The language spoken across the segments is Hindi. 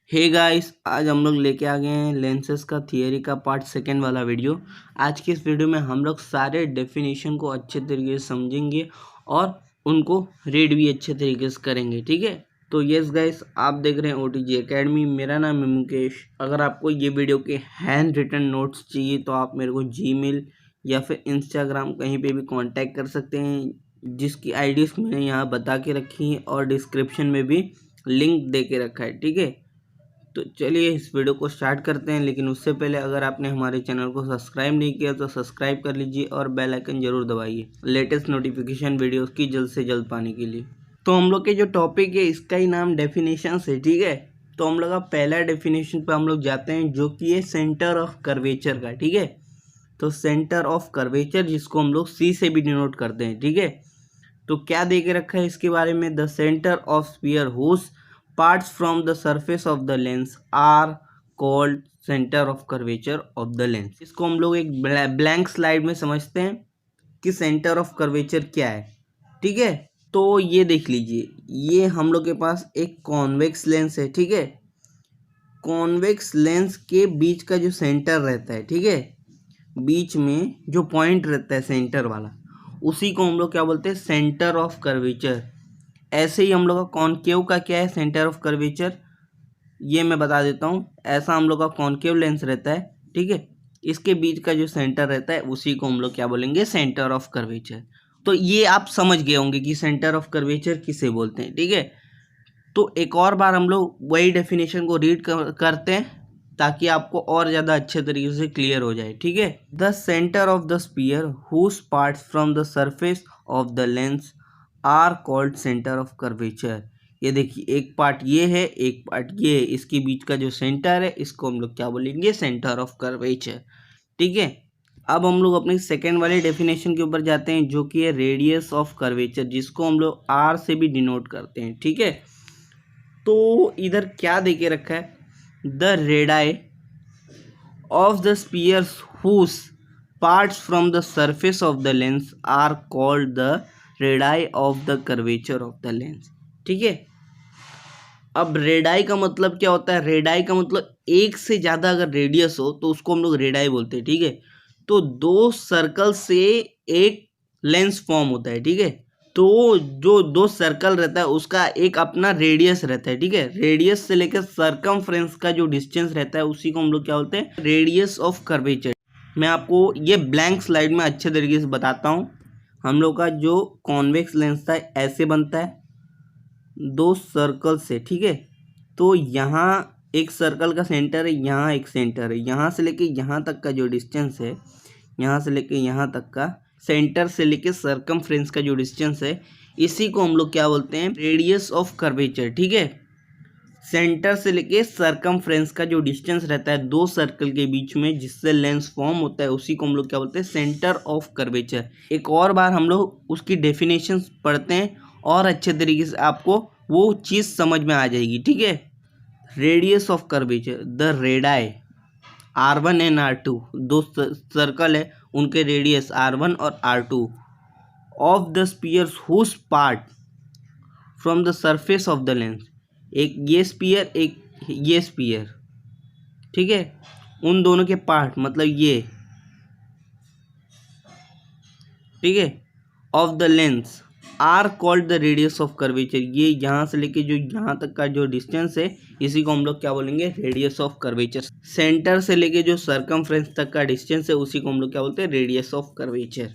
हे गाइस, आज हम लोग लेके आ गए हैं लेंसेज का थियरी का पार्ट सेकेंड वाला वीडियो। आज की इस वीडियो में हम लोग सारे डेफिनेशन को अच्छे तरीके से समझेंगे और उनको रीड भी अच्छे तरीके से करेंगे। ठीक है, तो यस गाइस, आप देख रहे हैं ओटीजी एकेडमी। मेरा नाम है मुकेश। अगर आपको ये वीडियो के हैंड रिटन नोट्स चाहिए तो आप मेरे को जीमेल या फिर इंस्टाग्राम कहीं पे भी कांटेक्ट कर सकते हैं, जिसकी आईडीज मैंने यहाँ बता के रखी है और डिस्क्रिप्शन में भी लिंक दे के रखा है। ठीक है, तो चलिए इस वीडियो को स्टार्ट करते हैं। लेकिन उससे पहले अगर आपने हमारे चैनल को सब्सक्राइब नहीं किया तो सब्सक्राइब कर लीजिए और बेल आइकन जरूर दबाइए लेटेस्ट नोटिफिकेशन वीडियोस की जल्द से जल्द पाने के लिए। तो हम लोग के जो टॉपिक है इसका ही नाम डेफिनेशन है। ठीक है, तो हम लोग का पहला डेफिनेशन पे हम लोग जाते हैं, जो कि है सेंटर ऑफ कर्वेचर का। ठीक है, तो सेंटर ऑफ कर्वेचर जिसको हम लोग सी से भी डिनोट करते हैं। ठीक है, तो क्या दे के रखा है इसके बारे में, the centre of sphere whose parts from the surface of the lens are called center of curvature of the lens। इसको हम लोग एक ब्लैंक स्लाइड में समझते हैं कि सेंटर ऑफ कर्वेचर क्या है। ठीक है, तो ये देख लीजिए, ये हम लोग के पास एक कॉन्वेक्स लेंस है। ठीक है, कॉन्वेक्स लेंस के बीच का जो सेंटर रहता है, ठीक है, बीच में जो पॉइंट रहता है सेंटर वाला, उसी को हम लोग क्या बोलते हैं, सेंटर ऑफ कर्वेचर। ऐसे ही हम लोग का कॉनकेव का क्या है, सेंटर ऑफ कर्वेचर, ये मैं बता देता हूँ। ऐसा हम लोग का कॉनकेव लेंस रहता है। ठीक है, इसके बीच का जो सेंटर रहता है उसी को हम लोग क्या बोलेंगे, सेंटर ऑफ कर्वेचर। तो ये आप समझ गए होंगे कि सेंटर ऑफ कर्वेचर किसे बोलते हैं। ठीक है, तो एक और बार हम लोग वही डेफिनेशन को रीड करते हैं ताकि आपको और ज़्यादा अच्छे तरीके से क्लियर हो जाए। ठीक है, the centre of the sphere whose parts from the surface of the lens are called centre of curvature. ये देखिए, एक पार्ट ये है, एक पार्ट ये है, इसके बीच का जो सेंटर है इसको हम लोग क्या बोलेंगे, सेंटर ऑफ कर्वेचर। ठीक है, अब हम लोग अपनी सेकेंड वाले डेफिनेशन के ऊपर जाते हैं, जो कि है रेडियस ऑफ कर्वेचर, जिसको हम लोग आर से भी डिनोट करते हैं। ठीक है, तो इधर क्या दे के रखा है, the radii of the spheres whose parts from the surface of the lens are called the radii of the curvature of the lens। ठीक है, अब रेडाई का मतलब क्या होता है, रेडाई का मतलब एक से ज़्यादा अगर रेडियस हो तो उसको हम लोग रेडाई बोलते हैं। ठीक है, तो दो सर्कल से एक लेंस फॉर्म होता है। ठीक है, तो जो दो सर्कल रहता है उसका एक अपना रेडियस रहता है। ठीक है, रेडियस से लेकर सरकमफ्रेंस का जो डिस्टेंस रहता है उसी को हम लोग क्या बोलते हैं, रेडियस ऑफ कर्वेचर। मैं आपको ये ब्लैंक स्लाइड में अच्छे तरीके से बताता हूँ। हम लोग का जो कॉन्वेक्स लेंस था ऐसे बनता है, दो सर्कल से। ठीक है, तो यहाँ एक सर्कल का सेंटर है, यहाँ एक सेंटर है, यहाँ से लेके यहाँ तक का जो डिस्टेंस है, यहाँ से लेके यहाँ तक का सेंटर से लेके सरकमफ्रेंस का जो डिस्टेंस है, इसी को हम लोग क्या बोलते हैं, रेडियस ऑफ कर्वेचर। ठीक है, सेंटर से लेके सरकमफ्रेंस का जो डिस्टेंस रहता है दो सर्कल के बीच में जिससे लेंस फॉर्म होता है, उसी को हम लोग क्या बोलते हैं, सेंटर ऑफ कर्वेचर। एक और बार हम लोग उसकी डेफिनेशन पढ़ते हैं और अच्छे तरीके से आपको वो चीज़ समझ में आ जाएगी। ठीक है, radius of curvature, the radii R1 and R2, दो सर्कल है, उनके रेडियस R1 और R2 of the spheres whose part from the surface of the lens, एक ये स्पीयर एक ये स्पीयर। ठीक है, उन दोनों के पार्ट मतलब ये, ठीक है, of the lens are called the radius of curvature. ये यहाँ से लेके जो यहाँ तक का जो डिस्टेंस है इसी को हम लोग क्या बोलेंगे, रेडियस ऑफ कर्वेचर। सेंटर से लेके जो सरकमफ्रेंस तक का डिस्टेंस है उसी को हम लोग क्या बोलते हैं, रेडियस ऑफ कर्वेचर।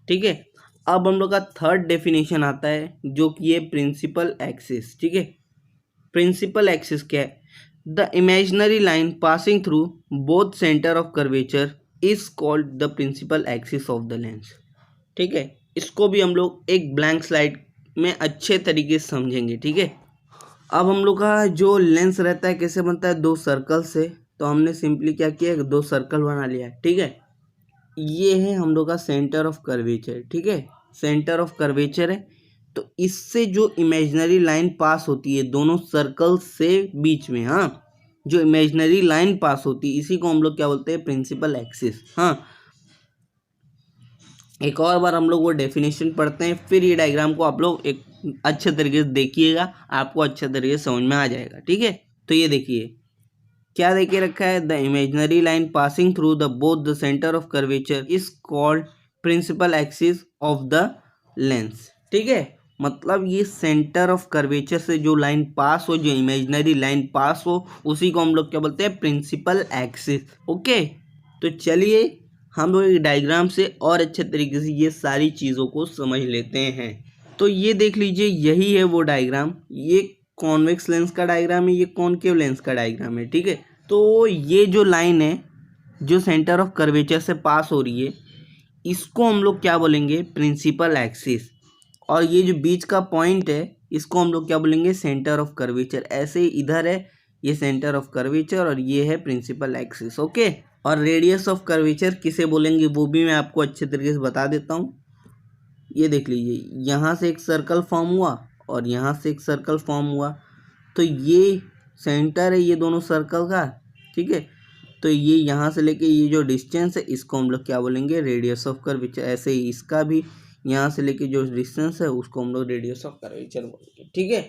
ठीक है, अब हम लोग का थर्ड डेफिनेशन आता है, जो कि ये प्रिंसिपल एक्सिस। ठीक है, प्रिंसिपल एक्सिस क्या है, the imaginary line passing through both centre of curvature is called the principal axis of the lens. ठीक है, इसको भी हम लोग एक ब्लैंक स्लाइड में अच्छे तरीके से समझेंगे। ठीक है, अब हम लोग का जो लेंस रहता है कैसे बनता है, दो सर्कल से। तो हमने सिंपली क्या किया, दो सर्कल बना लिया। ठीक है, ये है हम लोग का सेंटर ऑफ कर्वेचर। ठीक है, सेंटर ऑफ कर्वेचर है, तो इससे जो इमेजिनरी लाइन पास होती है दोनों सर्कल से बीच में, हाँ, जो इमेजिनरी लाइन पास होती है इसी को हम लोग क्या बोलते हैं, प्रिंसिपल एक्सिस। हाँ, एक और बार हम लोग वो डेफिनेशन पढ़ते हैं, फिर ये डायग्राम को आप लोग एक अच्छे तरीके से देखिएगा, आपको अच्छे तरीके से समझ में आ जाएगा। ठीक है, तो ये देखिए क्या देके रखा है, the imaginary line passing through the both the centre of curvature is called principal axis of the lens. ठीक है, मतलब ये सेंटर ऑफ कर्वेचर से जो लाइन पास हो, जो इमेजिनरी लाइन पास हो, उसी को हम लोग क्या बोलते हैं, प्रिंसिपल एक्सिस। ओके, तो चलिए हम लोग एक डायग्राम से और अच्छे तरीके से ये सारी चीज़ों को समझ लेते हैं। तो ये देख लीजिए, यही है वो डायग्राम, ये कॉन्वेक्स लेंस का डायग्राम है, ये कॉनकेव लेंस का डायग्राम है। ठीक है, तो ये जो लाइन है जो सेंटर ऑफ कर्वेचर से पास हो रही है, इसको हम लोग क्या बोलेंगे, प्रिंसिपल एक्सिस। और ये जो बीच का पॉइंट है इसको हम लोग क्या बोलेंगे, सेंटर ऑफ कर्वेचर। ऐसे ही इधर है ये सेंटर ऑफ कर्वेचर और ये है प्रिंसिपल एक्सिस। ओके, और रेडियस ऑफ कर्वेचर किसे बोलेंगे वो भी मैं आपको अच्छे तरीके से बता देता हूँ। ये देख लीजिए, यहाँ से एक सर्कल फॉर्म हुआ और यहाँ से एक सर्कल फॉर्म हुआ, तो ये सेंटर है ये दोनों सर्कल का। ठीक है, तो ये यहाँ से लेके ये जो डिस्टेंस है इसको हम लोग क्या बोलेंगे, रेडियस ऑफ कर्वेचर। ऐसे ही इसका भी यहाँ से लेके जो डिस्टेंस है उसको हम लोग रेडियस ऑफ कर्वेचर बोलेंगे। ठीक है,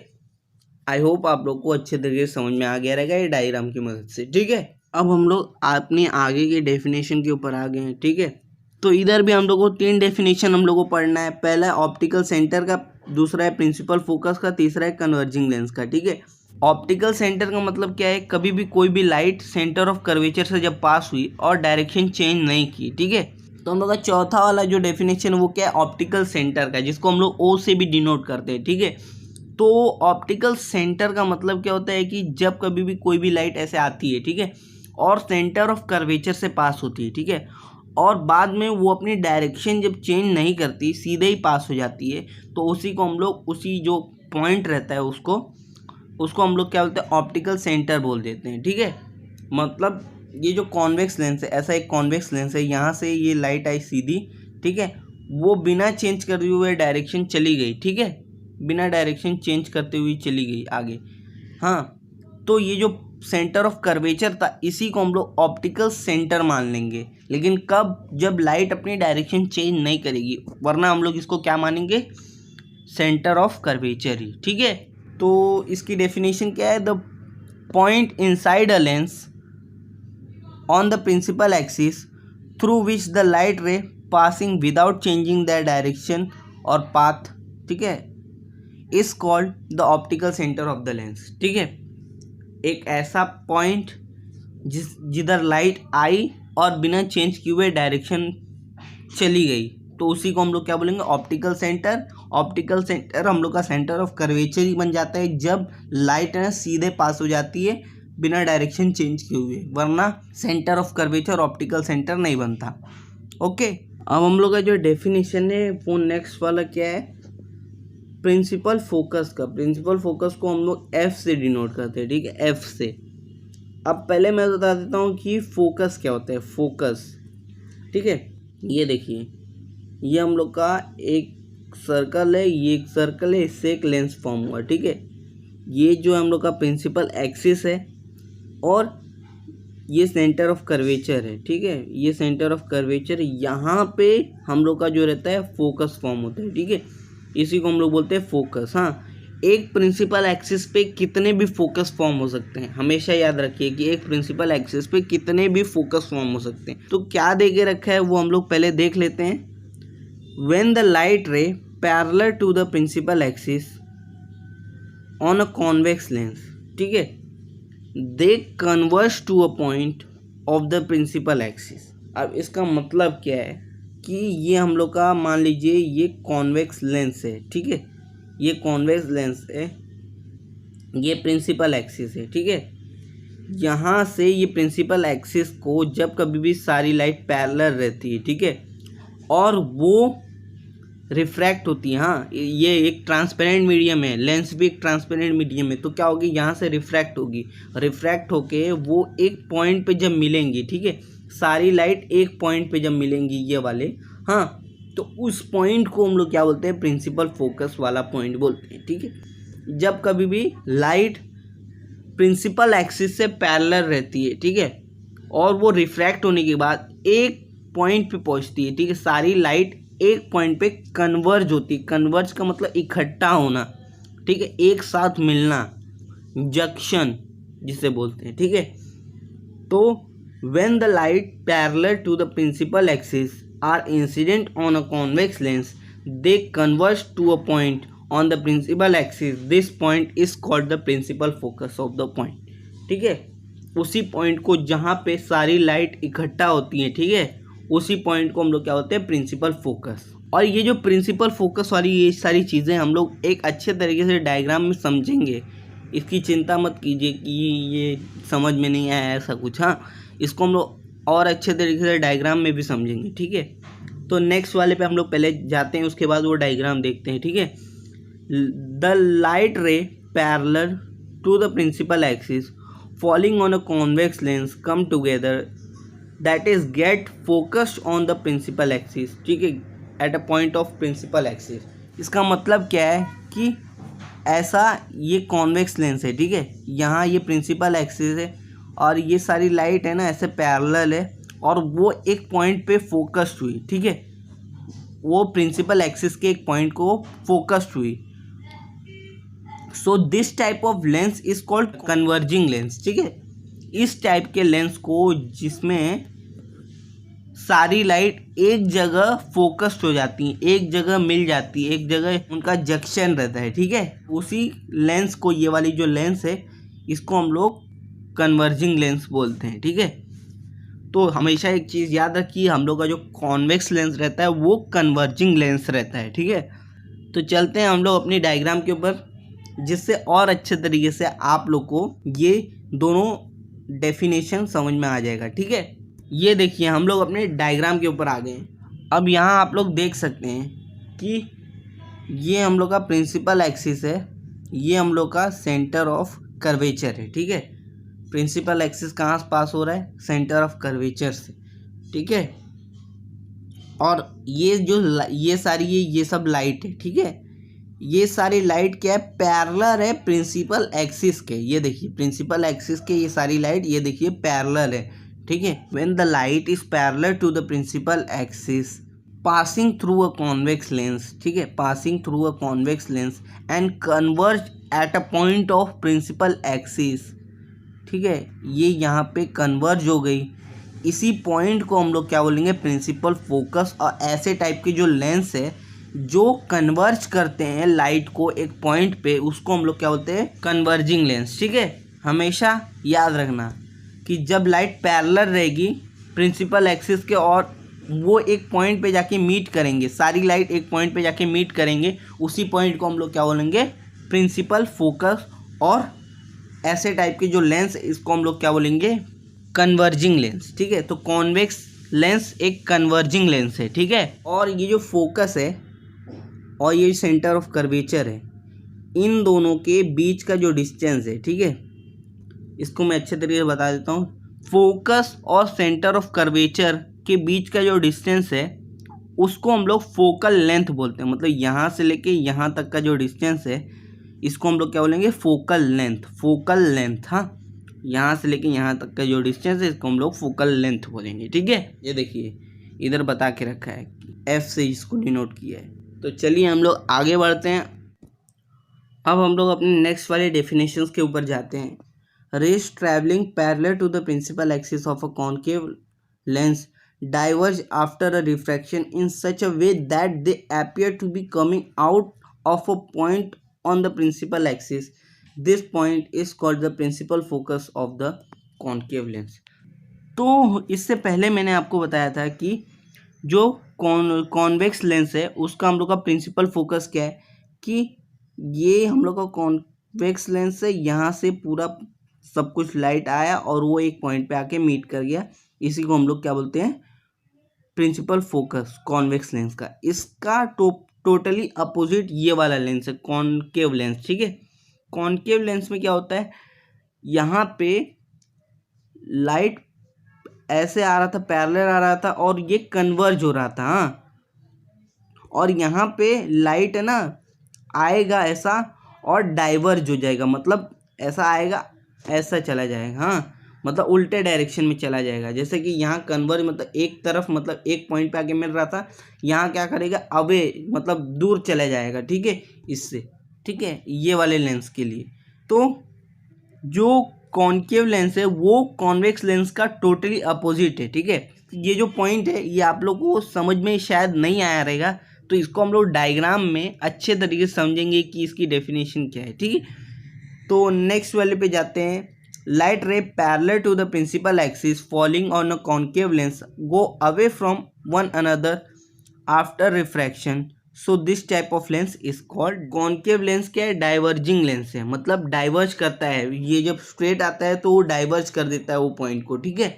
आई होप आप लोग को अच्छे तरीके से समझ में आ गया रहेगा ये डायग्राम की मदद से। ठीक है, अब हम लोग अपने आगे के डेफिनेशन के ऊपर आ गए हैं। ठीक है, तो इधर भी हम लोग को 3 डेफिनेशन हम लोग को पढ़ना है। पहला है ऑप्टिकल सेंटर का, दूसरा है प्रिंसिपल फोकस का, तीसरा है कन्वर्जिंग लेंस का। ठीक है, ऑप्टिकल सेंटर का मतलब क्या है, कभी भी कोई भी लाइट सेंटर ऑफ कर्वेचर से जब पास हुई और डायरेक्शन चेंज नहीं की। ठीक है, तो हम लोग का चौथा वाला जो डेफिनेशन है वो क्या है, ऑप्टिकल सेंटर का, जिसको हम लोग ओ से भी डिनोट करते हैं। ठीक है, तो ऑप्टिकल सेंटर का मतलब क्या होता है कि जब कभी भी कोई भी लाइट ऐसे आती है, ठीक है, और सेंटर ऑफ कर्वेचर से पास होती है, ठीक है, और बाद में वो अपनी डायरेक्शन जब चेंज नहीं करती, सीधे ही पास हो जाती है, तो उसी को हम लोग, उसी जो पॉइंट रहता है उसको हम लोग क्या बोलते हैं, ऑप्टिकल सेंटर बोल देते हैं। ठीक है, मतलब ये जो कॉन्वेक्स लेंस है, ऐसा एक कॉन्वेक्स लेंस है, यहाँ से ये लाइट आई सीधी, ठीक है, वो बिना चेंज करते हुए डायरेक्शन चली गई। ठीक है, बिना डायरेक्शन चेंज करते हुए चली गई आगे। हाँ, तो ये जो सेंटर ऑफ कर्वेचर था इसी को हम लोग ऑप्टिकल सेंटर मान लेंगे। लेकिन कब, जब लाइट अपनी डायरेक्शन चेंज नहीं करेगी, वरना हम लोग इसको क्या मानेंगे, सेंटर ऑफ कर्वेचर ही। ठीक है, तो इसकी डेफिनेशन क्या है, the point inside a lens on the principal axis through which the light ray passing without changing the direction और पाथ, ठीक है, is called the optical centre of the lens. ठीक है, एक ऐसा पॉइंट जिधर लाइट आई और बिना चेंज किए हुए डायरेक्शन चली गई, तो उसी को हम लोग क्या बोलेंगे, ऑप्टिकल सेंटर। ऑप्टिकल सेंटर हम लोग का सेंटर ऑफ कर्वेचर ही बन जाता है जब लाइट है सीधे पास हो जाती है बिना डायरेक्शन चेंज किए हुए, वरना centre of curvature optical centre नहीं बनता। ओके, अब हम लोग का जो डेफिनेशन है वो नेक्स्ट वाला क्या है, प्रिंसिपल फोकस का। प्रिंसिपल फोकस को हम लोग एफ से डिनोट करते हैं। ठीक है, एफ से। अब पहले मैं बता देता हूँ कि फोकस क्या होता है, फोकस। ठीक है, ये देखिए, ये हम लोग का एक सर्कल है, ये एक सर्कल है, इससे एक लेंस फॉर्म हुआ। ठीक है, ये जो हम लोग का प्रिंसिपल एक्सिस है और ये सेंटर ऑफ कर्वेचर है। ठीक है, ये सेंटर ऑफ कर्वेचर, यहाँ पे हम लोग का जो रहता है फोकस फॉर्म होता है। ठीक है, इसी को हम लोग बोलते हैं फोकस। हाँ, एक प्रिंसिपल एक्सिस पे कितने भी फोकस फॉर्म हो सकते हैं, हमेशा याद रखिए कि एक प्रिंसिपल एक्सिस पे कितने भी फोकस फॉर्म हो सकते हैं। तो क्या दे के रखा है वो हम लोग पहले देख लेते हैं। When the light ray parallel to the principal axis on a convex lens, ठीक है, they converge to a point of the principal axis. अब इसका मतलब क्या है कि ये हम लोग का, मान लीजिए ये कॉन्वेक्स लेंस है। ठीक है, ये कॉन्वेक्स लेंस है, ये प्रिंसिपल एक्सिस है। ठीक है, यहाँ से ये प्रिंसिपल एक्सिस को जब कभी भी सारी लाइट पैरेलल रहती है, ठीक है, और वो रिफ्रैक्ट होती है। हाँ, ये एक ट्रांसपेरेंट मीडियम है, लेंस भी एक ट्रांसपेरेंट मीडियम है, तो क्या होगी, यहाँ से रिफ्रैक्ट होगी, रिफ्रैक्ट होके वो एक पॉइंट पे जब मिलेंगी, ठीक है, सारी लाइट एक पॉइंट पे जब मिलेंगी ये वाले, हाँ, तो उस पॉइंट को हम लोग क्या बोलते हैं, प्रिंसिपल फोकस वाला पॉइंट बोलते हैं। ठीक है, जब कभी भी लाइट प्रिंसिपल एक्सिस से पैरेलल रहती है, ठीक है, और वो रिफ्रैक्ट होने के बाद एक पॉइंट पे पहुंचती है, ठीक है, सारी लाइट एक पॉइंट पे कन्वर्ज होती है। कन्वर्ज का मतलब इकट्ठा होना, ठीक है, एक साथ मिलना, जंक्शन, जिसे बोलते हैं, ठीक है। तो when the light parallel to the principal axis are incident on a convex lens, they converge to a point on the principal axis. This point is called the principal focus of the point, ठीक है। उसी पॉइंट को जहाँ पे सारी लाइट इकट्ठा होती है, ठीक है, उसी पॉइंट को हम लोग क्या होते हैं, प्रिंसिपल फोकस। और ये जो प्रिंसिपल फोकस वाली ये सारी चीज़ें हम लोग एक अच्छे तरीके से डायग्राम में समझेंगे। इसकी चिंता मत कीजिए कि ये समझ में नहीं आया ऐसा कुछ, हाँ, इसको हम लोग और अच्छे तरीके से डायग्राम में भी समझेंगे, ठीक है। तो नेक्स्ट वाले पे हम लोग पहले जाते हैं, उसके बाद वो डायग्राम देखते हैं, ठीक है। The light ray parallel to the principal axis falling on a convex lens come together, that is get focused on the principal axis, ठीक है, at a point of principal axis. इसका मतलब क्या है कि ऐसा ये कॉन्वेक्स लेंस है, ठीक है, यहाँ ये प्रिंसिपल एक्सिस है और ये सारी लाइट है ना ऐसे पैरेलल है और वो एक पॉइंट पे फोकस्ड हुई, ठीक है, वो प्रिंसिपल एक्सिस के एक पॉइंट को फोकस्ड हुई। सो this type of lens is called converging lens, ठीक है। इस टाइप के लेंस को जिसमें सारी लाइट एक जगह फोकस्ड हो जाती हैं, एक जगह मिल जाती है, एक जगह उनका जंक्शन रहता है, ठीक है, उसी लेंस को, ये वाली जो लेंस है इसको हम लोग कन्वर्जिंग लेंस बोलते हैं, ठीक है। तो हमेशा एक चीज़ याद रखिए, हम लोग का जो कॉन्वेक्स लेंस रहता है वो कन्वर्जिंग लेंस रहता है, ठीक है। तो चलते हैं हम लोग अपनी डायग्राम के ऊपर, जिससे और अच्छे तरीके से आप लोग को ये दोनों डेफिनेशन समझ में आ जाएगा, ठीक है। ये देखिए हम लोग अपने डायग्राम के ऊपर आ गए हैं। अब यहाँ आप लोग देख सकते हैं कि ये हम लोग का प्रिंसिपल एक्सिस है, ये हम लोग का सेंटर ऑफ कर्वेचर है, ठीक है। प्रिंसिपल एक्सिस कहाँ से पास हो रहा है, सेंटर ऑफ कर्वेचर से, ठीक है। और ये जो ये सारी ये सब लाइट है, ठीक है, ये सारी लाइट क्या है, पैरेलल है प्रिंसिपल एक्सिस के। ये देखिए प्रिंसिपल एक्सिस के ये सारी लाइट, ये देखिए पैरेलल है, ठीक है। When the light is parallel to the principal axis passing through a convex lens, ठीक है, passing through a convex lens and converge at a point of principal axis, ठीक है, ये यहाँ पे कन्वर्ज हो गई। इसी पॉइंट को हम लोग क्या बोलेंगे, प्रिंसिपल फोकस। और ऐसे टाइप के जो लेंस है जो कन्वर्ज करते हैं लाइट को एक पॉइंट पे, उसको हम लोग क्या बोलते हैं, कन्वर्जिंग लेंस, ठीक है। हमेशा याद रखना कि जब लाइट पैरेलल रहेगी प्रिंसिपल एक्सिस के और वो एक पॉइंट पे जाके मीट करेंगे, सारी लाइट एक पॉइंट पे जाके मीट करेंगे, उसी पॉइंट को हम लोग क्या बोलेंगे, प्रिंसिपल फोकस। और ऐसे टाइप के जो लेंस इसको हम लोग क्या बोलेंगे, कन्वर्जिंग लेंस, ठीक है। तो कॉन्वेक्स लेंस एक कन्वर्जिंग लेंस है, ठीक है। और ये जो फोकस है और ये सेंटर ऑफ कर्वेचर है, इन दोनों के बीच का जो डिस्टेंस है, ठीक है, इसको मैं अच्छे तरीके से बता देता हूँ। फोकस और सेंटर ऑफ कर्वेचर के बीच का जो डिस्टेंस है उसको हम लोग फोकल लेंथ बोलते हैं। मतलब यहाँ से लेके यहाँ तक का जो डिस्टेंस है इसको हम लोग क्या बोलेंगे, फोकल लेंथ, फोकल लेंथ, हाँ, यहाँ से लेके यहाँ तक का जो डिस्टेंस है इसको हम लोग फोकल लेंथ बोलेंगे, ठीक है। ये देखिए इधर बता के रखा है, एफ से इसको डिनोट किया है। तो चलिए हम लोग आगे बढ़ते हैं। अब हम लोग अपने नेक्स्ट वाले डेफिनेशंस के ऊपर जाते हैं। Rays traveling parallel to the principal axis of a concave lens diverge after a refraction in such a way that they appear to be coming out of a point on the principal axis. This point is called the principal focus of the concave lens. तो इससे पहले मैंने आपको बताया था कि जो कॉन्वेक्स लेंस है उसका हम लोग का प्रिंसिपल फोकस क्या है, कि ये हम लोग का कॉन्वेक्स लेंस है, यहाँ से पूरा सब कुछ लाइट आया और वो एक पॉइंट पे आके मीट कर गया, इसी को हम लोग क्या बोलते हैं, प्रिंसिपल फोकस कॉन्वेक्स लेंस का। इसका टोटली अपोजिट ये वाला लेंस है, कॉनकेव लेंस, ठीक है। कॉनकेव लेंस में क्या होता है, यहाँ पे लाइट ऐसे आ रहा था, पैरेलल आ रहा था और ये कन्वर्ज हो रहा था, हाँ, और यहाँ पे लाइट है ना आएगा ऐसा और डाइवर्ज हो जाएगा, मतलब ऐसा आएगा ऐसा चला जाएगा, हाँ, मतलब उल्टे डायरेक्शन में चला जाएगा। जैसे कि यहाँ कन्वर्ज मतलब एक तरफ, मतलब एक पॉइंट पे आके मिल रहा था, यहाँ क्या करेगा, अवे मतलब दूर चला जाएगा, ठीक है, इससे, ठीक है, ये वाले लेंस के लिए। तो जो कॉन्केव लेंस है वो कॉन्वेक्स लेंस का टोटली अपोजिट है। ठीक है, ये जो पॉइंट है ये आप लोग को समझ में शायद नहीं आया रहेगा, तो इसको हम लोग डायग्राम में अच्छे तरीके से समझेंगे कि इसकी डेफिनेशन क्या है। ठीक है, तो नेक्स्ट वाले पे जाते हैं। Light ray parallel to the principal axis falling on a concave lens go away from one another after refraction, so this type of lens is called concave lens. क्या है? डाइवर्जिंग लेंस है, मतलब डाइवर्ज करता है। ये जब स्ट्रेट आता है तो वो डाइवर्ज कर देता है वो पॉइंट को। ठीक है,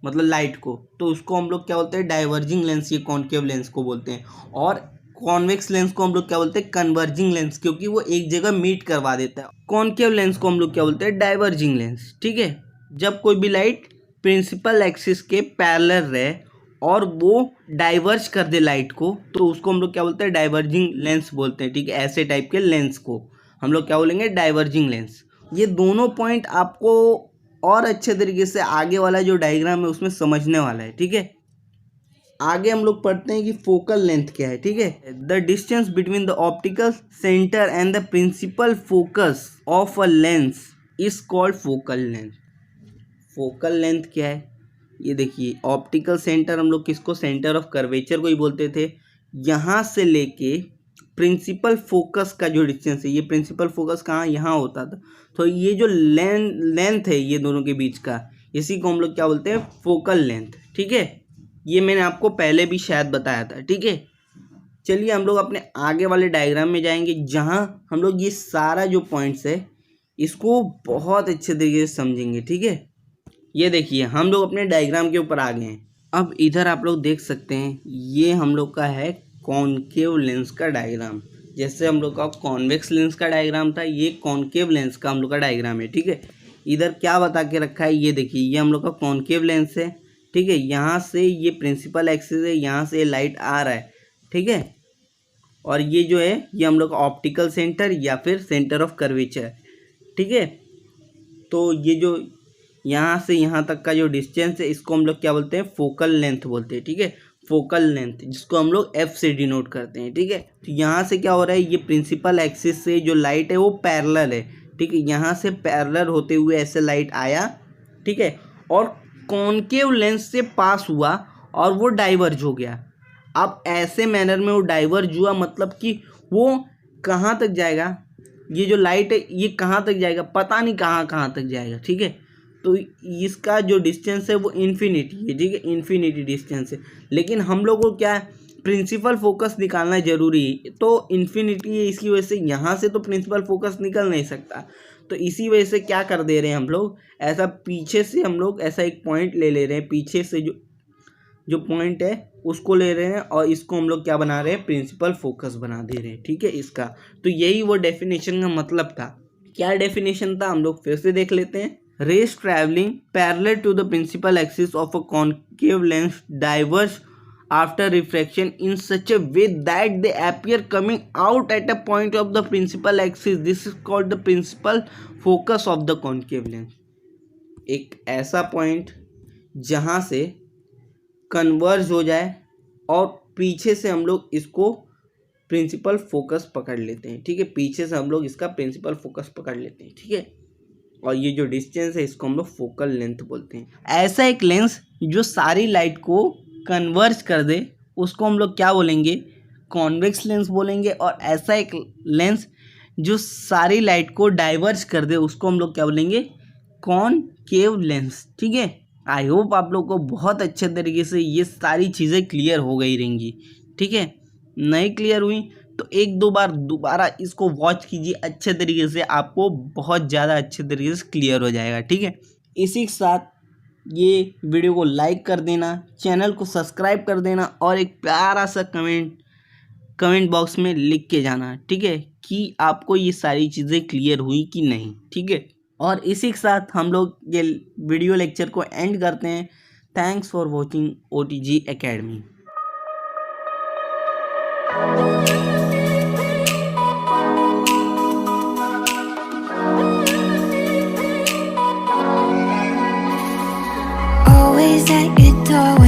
मतलब लाइट को, तो उसको हम लोग क्या बोलते हैं? डाइवर्जिंग लेंस, ये कॉन्केव लेंस को बोलते हैं। और कॉन्वेक्स लेंस को हम लोग क्या बोलते हैं? कन्वर्जिंग लेंस, क्योंकि वो एक जगह मीट करवा देता है। कॉन्केव लेंस को हम लोग क्या बोलते हैं? Diverging lens. ठीक है, जब कोई भी लाइट प्रिंसिपल एक्सिस के पैरेलल रहे और वो डाइवर्ज कर दे लाइट को, तो उसको हम लोग क्या बोलते हैं? डाइवर्जिंग लेंस बोलते हैं। ठीक है, ऐसे टाइप के लेंस को हम लोग क्या बोलेंगे? Diverging lens. ये दोनों पॉइंट आपको और अच्छे तरीके से आगे वाला जो डायग्राम है उसमें समझने वाला है। ठीक है, आगे हम लोग पढ़ते हैं कि फोकल लेंथ क्या है। ठीक है, the distance between the optical centre and the principal focus of a lens is called focal length. Focal length क्या है? ये देखिए, ऑप्टिकल सेंटर हम लोग किसको? सेंटर ऑफ कर्वेचर को ही बोलते थे। यहाँ से लेके प्रिंसिपल फोकस का जो डिस्टेंस है, ये प्रिंसिपल फोकस कहाँ? यहाँ होता था। तो ये जो लेंथ है ये दोनों के बीच का, इसी को हम लोग क्या बोलते हैं? Focal length. ठीक है, ये मैंने आपको पहले भी शायद बताया था। ठीक है, चलिए हम लोग अपने आगे वाले डायग्राम में जाएंगे, जहाँ हम लोग ये सारा जो पॉइंट्स है इसको बहुत अच्छे तरीके से समझेंगे। ठीक है, ये देखिए हम लोग अपने डायग्राम के ऊपर आ गए हैं। अब इधर आप लोग देख सकते हैं, ये हम लोग का है कॉन्केव लेंस का डायग्राम। जैसे हम लोग का कॉन्वेक्स लेंस का डायग्राम था, ये कॉन्केव लेंस का हम लोग का डायग्राम है। ठीक है, इधर क्या बता के रखा है, ये देखिए, ये हम लोग का कॉन्केव लेंस है। ठीक है, यहाँ से ये प्रिंसिपल एक्सिस है, यहाँ से लाइट आ रहा है। ठीक है, और ये जो है ये हम लोग का ऑप्टिकल सेंटर या फिर सेंटर ऑफ कर्वेचर है। ठीक है, तो ये जो यहाँ से यहाँ तक का जो डिस्टेंस है इसको हम लोग क्या बोलते हैं? फोकल लेंथ बोलते हैं। ठीक है, फोकल लेंथ, जिसको हम लोग एफ से डिनोट करते हैं। ठीक है, तो यहाँ से क्या हो रहा है? ये प्रिंसिपल एक्सिस से जो लाइट है वो पैरेलल है। ठीक है, यहाँ से पैरेलल होते हुए ऐसे लाइट आया। ठीक है, और कॉन्केव लेंस से पास हुआ और वो डाइवर्ज हो गया। अब ऐसे मैनर में वो डाइवर्ज हुआ, मतलब कि वो कहाँ तक जाएगा? ये जो लाइट है ये कहाँ तक जाएगा? पता नहीं कहाँ तक जाएगा। ठीक है, तो इसका जो डिस्टेंस है वो इन्फिनिटी है। ठीक है, इन्फिनिटी डिस्टेंस है, लेकिन हम लोग को क्या है? प्रिंसिपल फोकस निकालना जरूरी है। तो इन्फिनिटी है, इसकी वजह से यहाँ से तो प्रिंसिपल फोकस निकल नहीं सकता। तो इसी वजह से क्या कर दे रहे हैं हम लोग? ऐसा पीछे से हम लोग ऐसा एक पॉइंट ले ले रहे हैं, पीछे से जो पॉइंट है उसको ले रहे हैं और इसको हम लोग क्या बना रहे हैं? प्रिंसिपल फोकस बना दे रहे हैं। ठीक है, इसका तो यही वो डेफिनेशन का मतलब था। क्या डेफिनेशन था? हम लोग फिर से देख लेते हैं। Rays traveling parallel to the principal axis of a concave lens diverge after refraction in such a way that they appear coming out at a point of the principal axis. This is called the principal focus of the concave lens. एक ऐसा पॉइंट जहाँ से कन्वर्ज हो जाए और पीछे से हम लोग इसको प्रिंसिपल फोकस पकड़ लेते हैं। ठीक है, पीछे से हम लोग इसका प्रिंसिपल फोकस पकड़ लेते हैं। ठीक है, और ये जो डिस्टेंस है इसको हम लोग फोकल लेंथ बोलते हैं। ऐसा एक लेंस जो सारी लाइट को कन्वर्ज कर दे उसको हम लोग क्या बोलेंगे? कॉन्वेक्स लेंस बोलेंगे। और ऐसा एक लेंस जो सारी लाइट को डाइवर्ज कर दे उसको हम लोग क्या बोलेंगे? Concave lens. ठीक है, आई होप आप लोग को बहुत अच्छे तरीके से ये सारी चीज़ें क्लियर हो गई रहेंगी। ठीक है, नहीं क्लियर हुई तो एक दो बार दोबारा इसको वॉच कीजिए अच्छे तरीके से, आपको बहुत ज़्यादा अच्छे तरीके से क्लियर हो जाएगा। ठीक है, इसी के साथ ये वीडियो को लाइक कर देना, चैनल को सब्सक्राइब कर देना और एक प्यारा सा कमेंट बॉक्स में लिख के जाना। ठीक है, कि आपको ये सारी चीज़ें क्लियर हुई कि नहीं। ठीक है, और इसी के साथ हम लोग ये वीडियो लेक्चर को एंड करते हैं। Thanks for watching OTG Academy। Always at your door